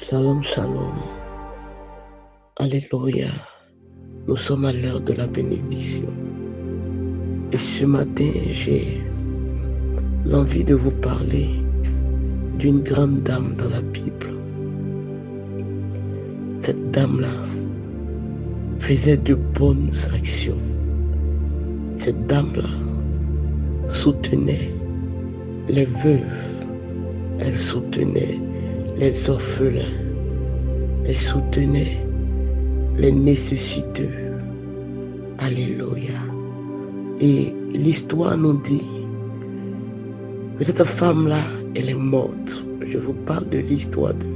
Shalom, shalom. Alléluia. Nous sommes à l'heure de la bénédiction. Et ce matin, j'ai l'envie de vous parler d'une grande dame dans la Bible. Cette dame-là faisait de bonnes actions. Cette dame-là soutenait les veuves. Elle soutenait les orphelins. Elle soutenait les nécessiteux. Alléluia. Et l'histoire nous dit que cette femme-là, elle est morte. Je vous parle de l'histoire de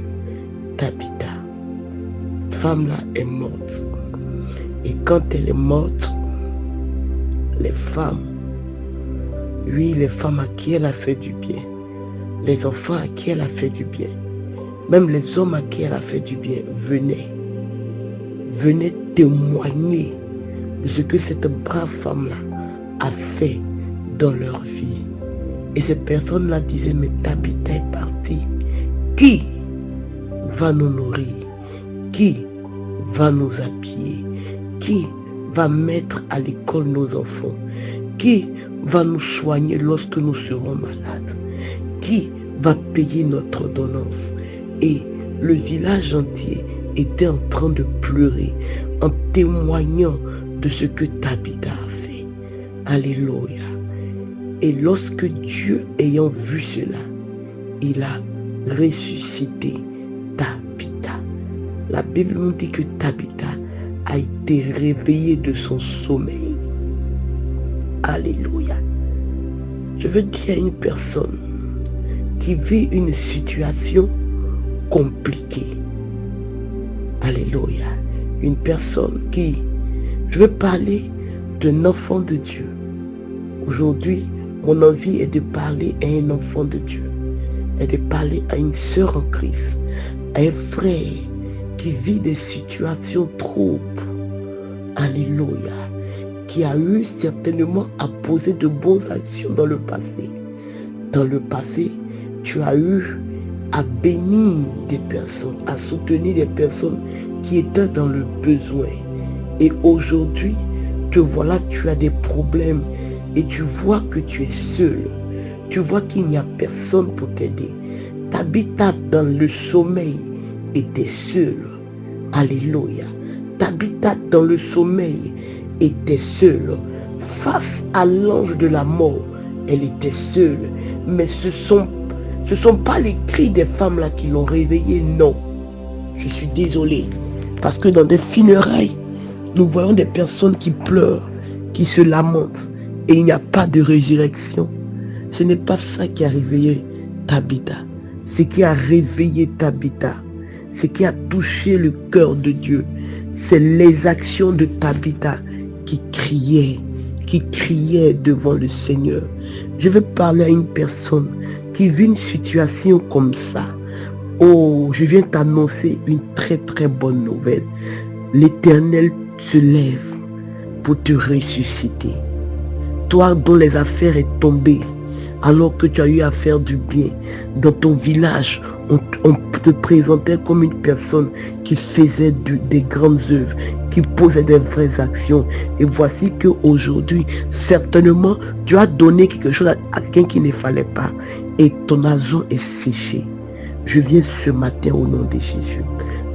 Tabitha. Cette femme-là est morte. Et quand elle est morte, les femmes à qui elle a fait du bien, les enfants à qui elle a fait du bien, même les hommes à qui elle a fait du bien, venaient témoigner de ce que cette brave femme-là a fait dans leur vie. Et ces personnes-là disaient, mais Tabitha est partie. Qui va nous nourrir? Qui va nous habiller? Qui va mettre à l'école nos enfants? Qui va nous soigner lorsque nous serons malades? Qui va payer notre ordonnance? Et le village entier était en train de pleurer en témoignant de ce que Tabitha a fait. Alléluia. Et lorsque Dieu, ayant vu cela, il a ressuscité Tabitha. La Bible nous dit que Tabitha a été réveillée de son sommeil. Alléluia. Je veux dire à une personne qui vit une situation compliquée. Alléluia. Une personne qui... Je veux parler d'un enfant de Dieu. Aujourd'hui, mon envie est de parler à un enfant de Dieu. Et de parler à une sœur en Christ. À un frère qui vit des situations troubles. Alléluia. Qui a eu certainement à poser de bonnes actions dans le passé. Dans le passé, tu as eu à bénir des personnes, à soutenir des personnes qui étaient dans le besoin. Et aujourd'hui, te voilà, tu as des problèmes et tu vois que tu es seul. Tu vois qu'il n'y a personne pour t'aider. Tabitha dans le sommeil était seule. Alléluia. Tabitha dans le sommeil était seule. Face à l'ange de la mort, elle était seule. Mais ce sont pas les cris des femmes là qui l'ont réveillée, non. Je suis désolé. Parce que dans des funérailles, nous voyons des personnes qui pleurent, qui se lamentent. Et il n'y a pas de résurrection. Ce n'est pas ça qui a réveillé Tabitha. Ce qui a réveillé Tabitha, ce qui a touché le cœur de Dieu, c'est les actions de Tabitha qui criait devant le Seigneur. Je vais parler à une personne qui vit une situation comme ça. Oh, je viens t'annoncer une très très bonne nouvelle. L'Éternel se lève pour te ressusciter. Toi dont les affaires est tombées, alors que tu as eu à faire du bien. Dans ton village, on te présentait comme une personne qui faisait des grandes œuvres, qui posait des vraies actions. Et voici qu'aujourd'hui, certainement, tu as donné quelque chose à quelqu'un qui ne fallait pas. Et ton argent est séché. Je viens ce matin au nom de Jésus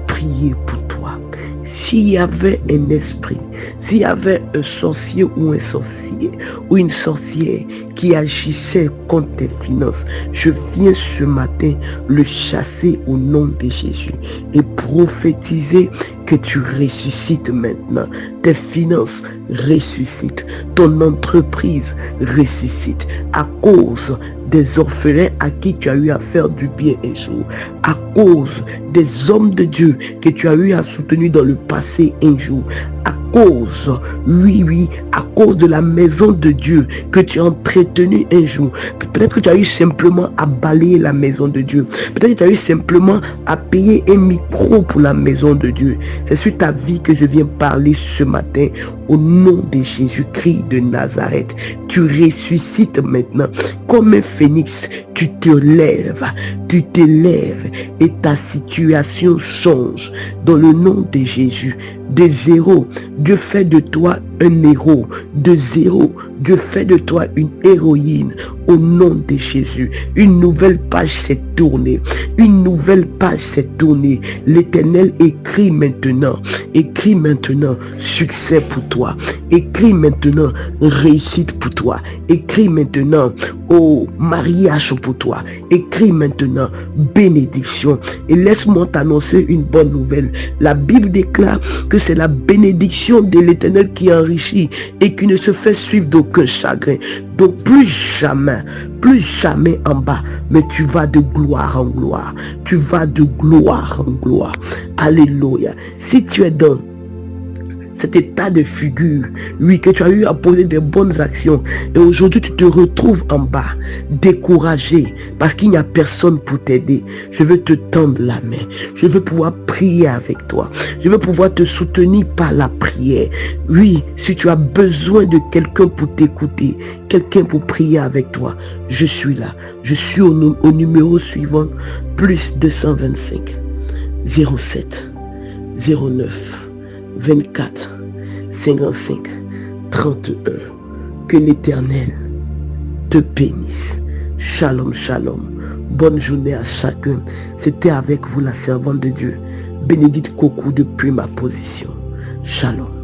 prier pour toi. S'il y avait un esprit, s'il y avait un sorcier ou un sorcier ou une sorcière qui agissait contre tes finances, je viens ce matin le chasser au nom de Jésus et prophétiser que tu ressuscites maintenant. Tes finances ressuscitent, ton entreprise ressuscite à cause des orphelins à qui tu as eu à faire du bien un jour, à cause des hommes de Dieu que tu as eu à soutenir dans le passé un jour, à cause, oui, à cause de la maison de Dieu que tu as entretenue un jour. Peut-être que tu as eu simplement à balayer la maison de Dieu. Peut-être que tu as eu simplement à payer un micro pour la maison de Dieu. C'est sur ta vie que je viens parler ce matin. Au nom de Jésus-Christ de Nazareth, tu ressuscites maintenant comme un phénix. Tu te lèves et ta situation change dans le nom de Jésus. De zéro, Dieu fait de toi un héros. De zéro, Dieu fait de toi une héroïne. Au nom de Jésus, une nouvelle page s'est tournée. Une nouvelle page s'est tournée. L'Éternel écrit maintenant succès pour toi. Écris maintenant réussite pour toi. Écris maintenant mariage pour toi. Écris maintenant bénédiction. Et laisse-moi t'annoncer une bonne nouvelle. La Bible déclare que c'est la bénédiction de l'Éternel qui enrichit et qui ne se fait suivre d'aucun chagrin. Donc plus jamais en bas, mais tu vas de gloire en gloire. Tu vas de gloire en gloire. Alléluia. Si tu es dans cet état de figure, oui, que tu as eu à poser des bonnes actions et aujourd'hui tu te retrouves en bas, découragé parce qu'il n'y a personne pour t'aider, je veux te tendre la main, je veux pouvoir prier avec toi, je veux pouvoir te soutenir par la prière. Oui, si tu as besoin de quelqu'un pour t'écouter, quelqu'un pour prier avec toi, je suis là. Je suis au numéro suivant, plus 225 07 09 24 55 31. Que l'Éternel te bénisse. Shalom, shalom. Bonne journée à chacun. C'était avec vous la servante de Dieu, Bénédicte Kokou, depuis ma position. Shalom.